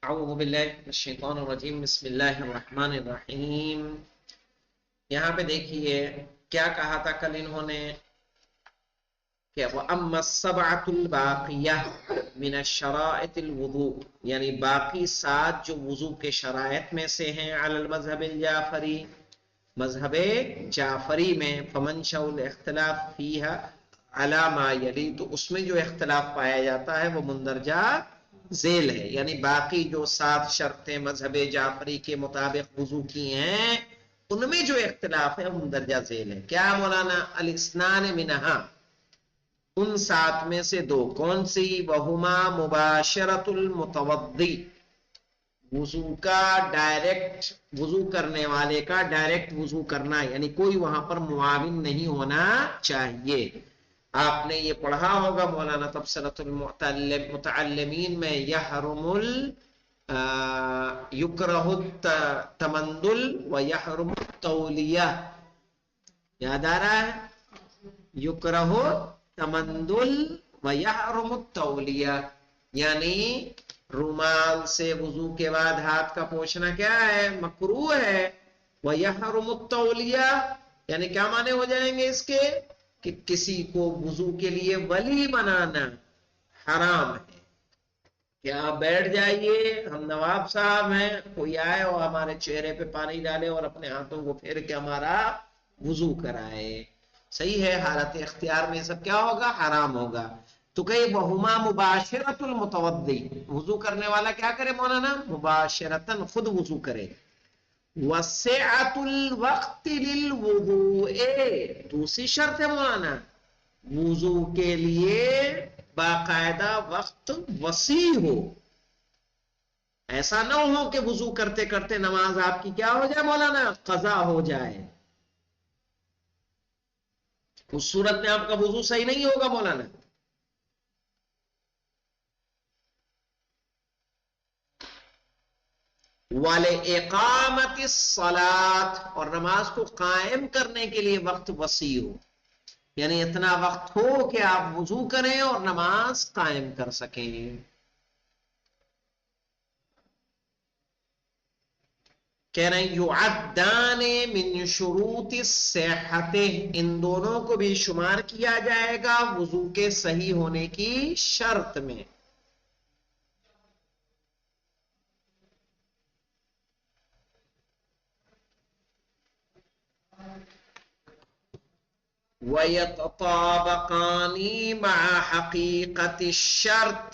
اعوذ باللہ من الشیطان الرجیم بسم اللہ الرحمن الرحیم۔ یہاں پہ دیکھیے کیا کہا تھا کل انہوں نے کہ وَأَمَّا السَّبْعَةُ الْبَاقِيَةُ مِنَ الشَّرَائِطِ الْوُضُوء، یعنی باقی 7 جو وضو کے شرائط میں سے ہیں، علی المذہب الجعفری، مذہب جعفری میں، فَمَنْشَأُ الْاخْتِلَافِ فِيهَا عَلَى مَا يَلِي، تو اس میں جو اختلاف پایا جاتا ہے وہ مندرجہ ذیل ہے، یعنی باقی جو 7 شرطیں مذہب جعفری کے مطابق وضو کی ہیں ان میں جو اختلاف ہے وہ مندرجہ ذیل ہے۔ کیا مولانا؟ الاثنان منہا، ان 7 میں سے 2 کون سی؟ وہما مباشرت المتوضی، وضو کا ڈائریکٹ، وضو کرنے والے کا ڈائریکٹ وضو کرنا، یعنی کوئی وہاں پر معاون نہیں ہونا چاہیے۔ آپ نے یہ پڑھا ہوگا مولانا تبصرۃ المتعلمین میں، یکرہ التمندل و یحرم التولیہ، یاد آ رہا ہے؟ یکرہ تمندل و یحرم التولیہ، یعنی رومال سے وضو کے بعد ہاتھ کا پوچھنا کیا ہے؟ مکروہ ہے۔ وَيَحْرُمُ التَّوْلِيَةُ، یعنی کیا معنی ہو جائیں گے اس کے؟ کہ کسی کو وضو کے لیے ولی بنانا حرام ہے، کہ آپ بیٹھ جائیے، ہم نواب صاحب ہیں، کوئی آئے اور ہمارے چہرے پہ پانی ڈالے اور اپنے ہاتھوں کو پھیر کے ہمارا وضو کرائے، صحیح ہے، حالت اختیار میں سب کیا ہوگا؟ حرام ہوگا۔ تو کہ وہما مباشرت المتوضی، وضو کرنے والا کیا کرے مولانا؟ مباشرتن، خود وضو کرے۔ وسعت الوقت للوضوء، دوسری شرط ہے مولانا، وضو کے لیے باقاعدہ وقت وسیع ہو، ایسا نہ ہو کہ وضو کرتے کرتے نماز آپ کی کیا ہو جائے مولانا؟ قضا ہو جائے، اس صورت میں آپ کا وضو صحیح نہیں ہوگا مولانا۔ وَلِإِقَامَةِ الصَّلَاةِ، اور نماز کو قائم کرنے کے لیے وقت وسیع ہو، یعنی اتنا وقت ہو کہ آپ وضو کریں اور نماز قائم کر سکیں۔ کہہ رہے ہیں یعدان من شروط الصحت، ان دونوں کو بھی شمار کیا جائے گا وضو کے صحیح ہونے کی شرط میں۔ وَيَتَطَابَقَانِ مَعَ حَقِيقَةِ الشَّرْطِ،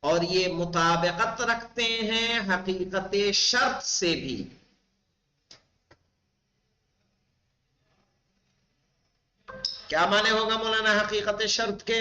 اور یہ مطابقت رکھتے ہیں حقیقت شرط سے بھی۔ کیا معنی ہوگا مولانا حقیقت شرط کے؟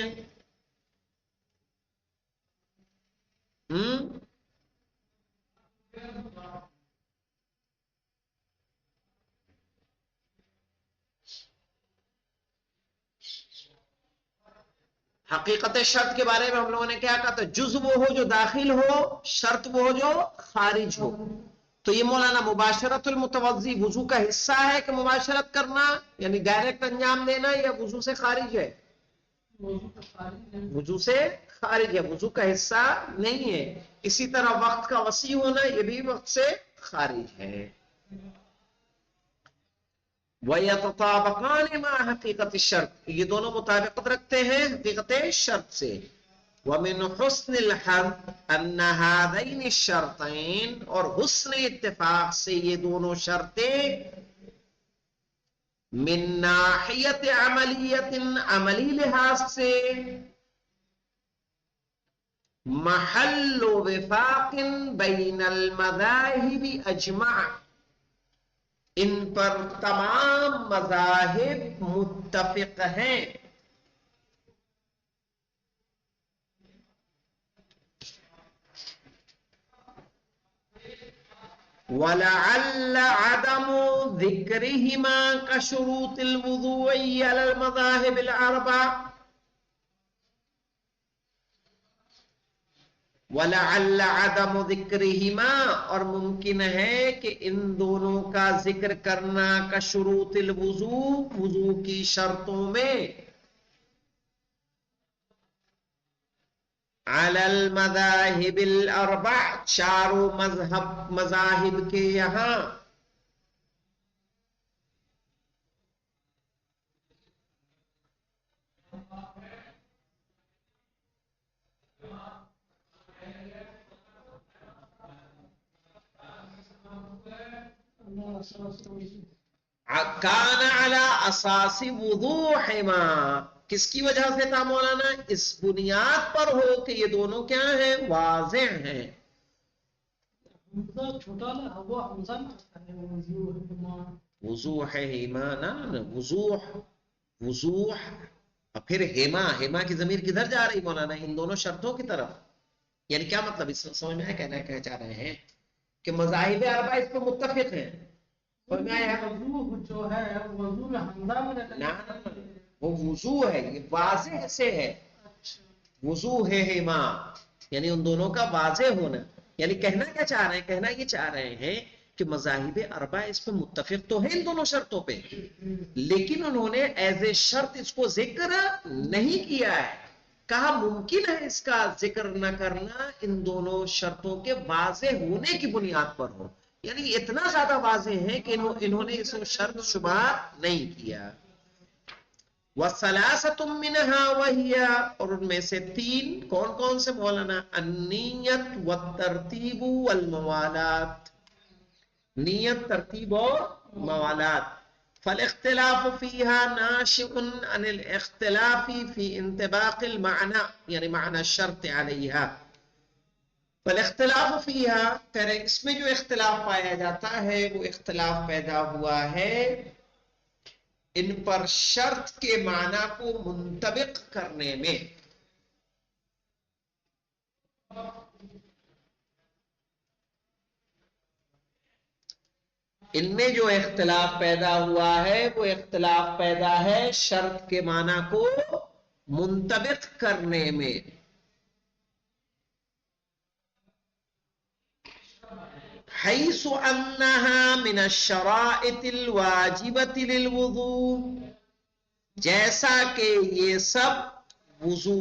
حقیقت شرط کے بارے میں ہم لوگوں نے کیا کہا تھا؟ جز وہ ہو جو داخل ہو، شرط وہ ہو جو خارج ہو۔ تو یہ مولانا مباشرت المتوضی وضو کا حصہ ہے کہ مباشرت کرنا یعنی ڈائریکٹ انجام دینا، یا وضو سے خارج ہے؟ وضو سے خارج ہے، وضو کا حصہ نہیں ہے۔ اسی طرح وقت کا وسیع ہونا یہ بھی وقت سے خارج ہے۔ وَيَتَطَابَقَانِ مَعَ حَقِيقَةِ الشَّرْطِ، یہ دونوں مطابقت رکھتے ہیں حقیقت شرط سے۔ وَمِنْ حُسْنِ الْحَظِّ أَنَّ هَذَيْنِ الشَّرْطَيْنِ، اور حسن اتفاق سے یہ دونوں شرطیں من ناحیت عملیت، عملی لحاظ سے، محل وفاق بین المذاہب اجمع، ان پر تمام مذاہب متفق ہیں۔ وَلَعَلَّ عَدَمُ ذِكْرِهِمَا كَشُرُوطِ الْوُضُوءِ عَلَى الْمَذَاهِبِ الْأَرْبَعِ، وَلَعَلَّ عَدَمُ ذِكْرِهِمَا، اور ممکن ہے کہ ان دونوں کا ذکر کرنا كَشُرُوطِ الْوُضُوء، وضو کی شرطوں میں، علی المذاہب الاربع، چاروں مذاہب کے یہاں. کان علی اساس وضوحما، کس کی وجہ سے تھا مولانا؟ اس بنیاد پر ہو کہ یہ دونوں کیا ہیں؟ واضح ہیں. وضوحہما نا، وضوح، وضوح. اور پھر ہیما کی ضمیر کدھر جا رہی مولانا؟ ان دونوں شرطوں کی طرف. یعنی کیا مطلب؟ اس سمجھ میں کہنا چاہ رہے ہیں کہ مذاہب اربعہ اس پہ متفق ہیں. جو ہے وہ وضو ہے، یہ واضح سے ہے. وضو ہے ماں، یعنی ان دونوں کا واضح ہونا. یعنی کہنا کیا چاہ رہے ہیں؟ کہنا یہ چاہ رہے ہیں کہ مذاہب اربعہ اس پہ متفق تو ہیں ان دونوں شرطوں پہ، لیکن انہوں نے ایز اے شرط اس کو ذکر نہیں کیا ہے. کہا ممکن ہے اس کا ذکر نہ کرنا ان دونوں شرطوں کے واضح ہونے کی بنیاد پر ہو. یعنی اتنا زیادہ واضح ہے کہ انہوں نے اس کو شرط شبہ نہیں کیا. وَثَلَاثَةٌ مِّنْهَا وَهِيَ، اور ان میں سے تین کون کون سے مولانا؟ النیت والترتیب والموالات، نیت، ترتیب اور موالات. فالاختلاف فيها ناشئ عن الاختلاف في انطباق المعنى، یعنی معنى الشرط عليها. فالاختلاف فيها، کرے اس میں جو اختلاف پایا جاتا ہے وہ اختلاف پیدا ہوا ہے ان پر شرط کے معنی کو منطبق کرنے میں. ان میں جو اختلاف پیدا ہوا ہے وہ اختلاف پیدا ہے شرط کے معنی کو منطبق کرنے میں. حیث انہا من الشرائط الواجبۃ للوضوء، جیسا کہ یہ سب وضو،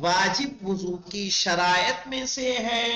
واجب وضو کی شرائط میں سے ہے.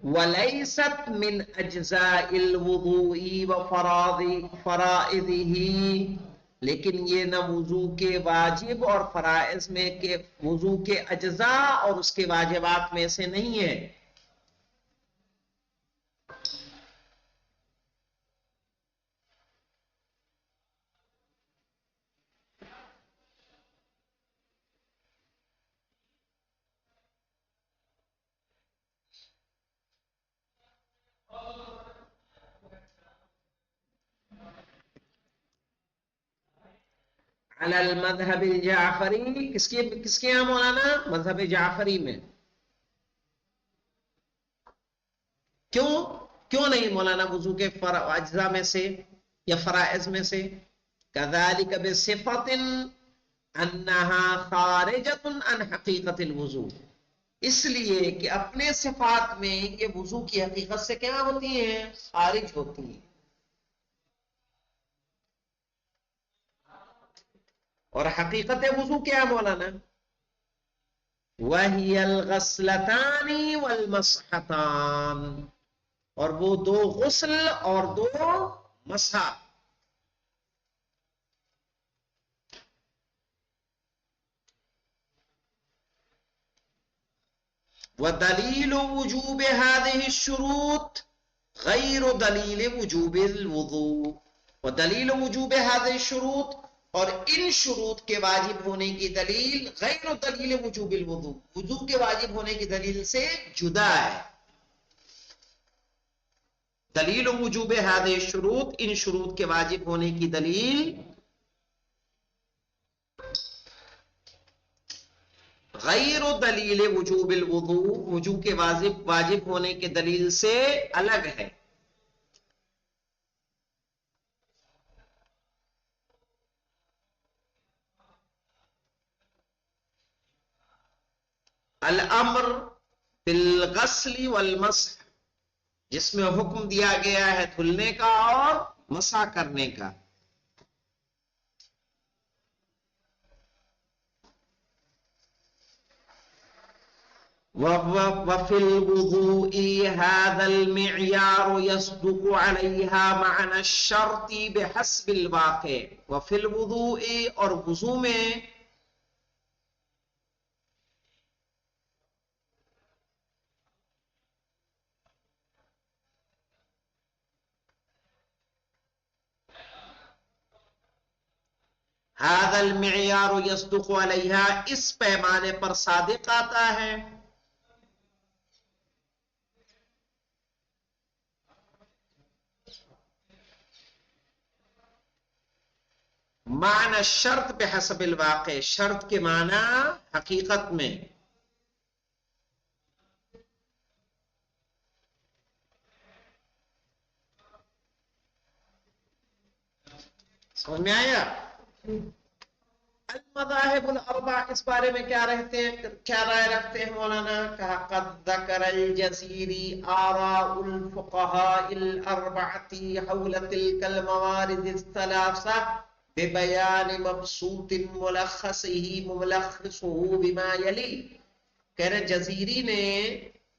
وَلَيْسَتْ مِنْ أَجْزَاءِ الْوُضُوءِ وَفَرَائِضِهِ، لیکن یہ نہ وضو کے واجب اور فرائض میں کے وضو کے اجزاء اور اس کے واجبات میں سے نہیں ہے. علی المذہب الجعفری، کس کے یہاں مولانا؟ مذہب جعفری میں. کیوں نہیں مولانا وضو کے اجزاء میں سے یا فرائض میں سے؟ کذالک بصفۃ انہا خارجۃ عن حقیقت الوضو، اس لیے کہ اپنے صفات میں یہ وضو کی حقیقت سے کیا ہوتی ہیں؟ خارج ہوتی ہیں. اور حقیقت وضو کیا مولانا؟ وَهِيَ الْغَسْلَتَانِ وَالْمَسْحَتَانِ، اور وہ دو غسل اور دو مسح. وَدَلِيلُ وُجُوبِ هَذِهِ الشُّرُوطِ غَيْرُ دَلِيلِ وُجُوبِ الْوُضُوءِ، وَدَلِيلُ وُجُوبِ هَذِهِ الشُّرُوطِ، اور ان شروط کے واجب ہونے کی دلیل غیر دلیل وجوب الوضوء، وضو کے واجب ہونے کی دلیل سے جدا ہے. دلیل وجوب هذه الشروط، ان شروط کے واجب ہونے کی دلیل غیر دلیل وجوب الوضوء، وضو کے واجب ہونے کے دلیل سے الگ ہے. الامر بالغسل والمسح، جس میں حکم دیا گیا ہے دھلنے کا اور مسح کرنے کا. وفي الوضوء هذا المعيار يصدق عليها معنى الشرط بحسب الواقع. وفي الوضوء، اور وضو میں هذا المعيار يصدق عليها، اس پیمانے پر صادق آتا ہے. معنی الشرط بحسب الواقع، شرط کے معنی حقیقت میں. سمجھ میں آیا؟ المذاہب الاربع، اس بارے میں کیا رائے رکھتے ہیں مولانا؟ کہا قد ذکر الجزیری آراء الفقہاء الاربعۃ حول تلک الموارد الثلاثہ ببیان مبسوط ملخصه بما یلی. کہہ رہے جزیری نے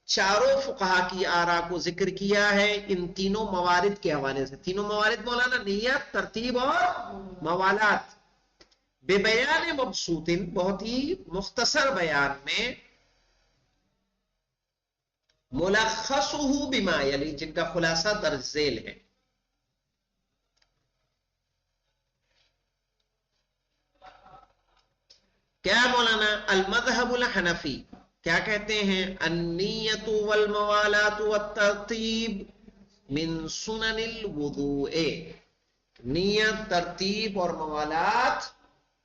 چاروں فقہا کی آراء کو ذکر کیا ہے ان تینوں موارد کے حوالے سے. تینوں موارد مولانا نیت، ترتیب اور موالات. بے بیان مبسوط، بہت ہی مختصر بیان میں. ملخصہ بما یلی، جن کا خلاصہ درج ذیل ہے. کیا مولانا؟ المذہب الحنفی کیا کہتے ہیں؟ النیت والموالات والترتیب من سنن الوضوء، نیت، ترتیب اور موالات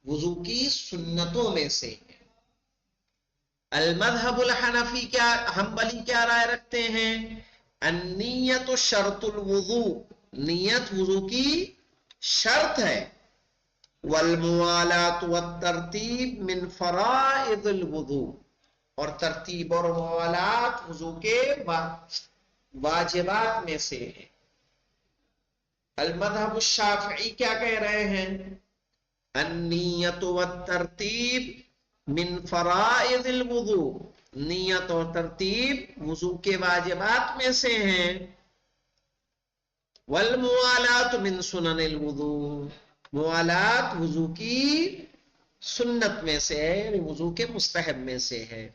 وضو کی سنتوں میں سے ہے. المذہب الحنفی کیا، حنبلی کیا رائے رکھتے ہیں؟ النیت شرط الوضوء، نیت وضو کی شرط ہے. والموالات والترتیب من فرائض الوضوء، اور ترتیب اور موالات وضو کے واجبات میں سے ہے. المذہب الشافعی کیا کہہ رہے ہیں؟ النیت والترتیب من فرائض الوضوء، نیت اور ترتیب وضو کے واجبات میں سے ہیں. والموالات من سنن الوضوء، موالات وضو کی سنت میں سے ہے، یعنی وضو کے مستحب میں سے ہے.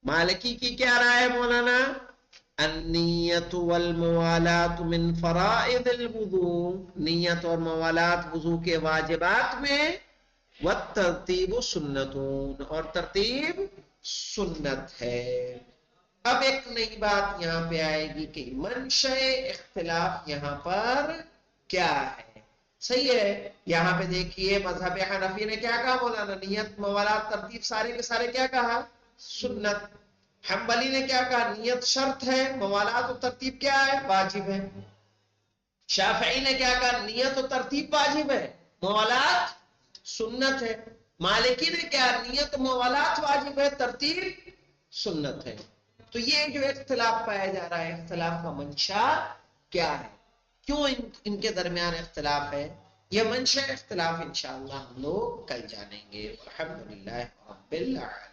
مالکی کی کیا رائے مولانا؟ النیت والموالات من فرائض الوضوء، نیت اور موالات وضو کے واجبات میں. والترتیب سنتون، اور ترتیب سنت ہے. اب ایک نئی بات یہاں پہ آئے گی کہ منشأ اختلاف یہاں پر کیا ہے. صحیح ہے، یہاں پہ دیکھیے مذہب حنفی نے کیا کہا مولانا؟ نیت، موالات، ترتیب سارے کے سارے کیا کہا؟ سنت. حنبلی نے کیا کہا؟ نیت شرط ہے، موالات و ترتیب کیا ہے؟ واجب ہے. شافعی نے کیا کہا؟ نیت و ترتیب واجب ہے، موالات سنت ہے. مالکی نے کیا؟ نیت موالات واجب ہے، ترتیب سنت ہے. تو یہ جو اختلاف پایا جا رہا ہے، اختلاف کا منشا کیا ہے؟ کیوں ان کے درمیان اختلاف ہے؟ یہ منشا اختلاف انشاءاللہ ہم لوگ کل جانیں گے. الحمدللہ رب العالمین.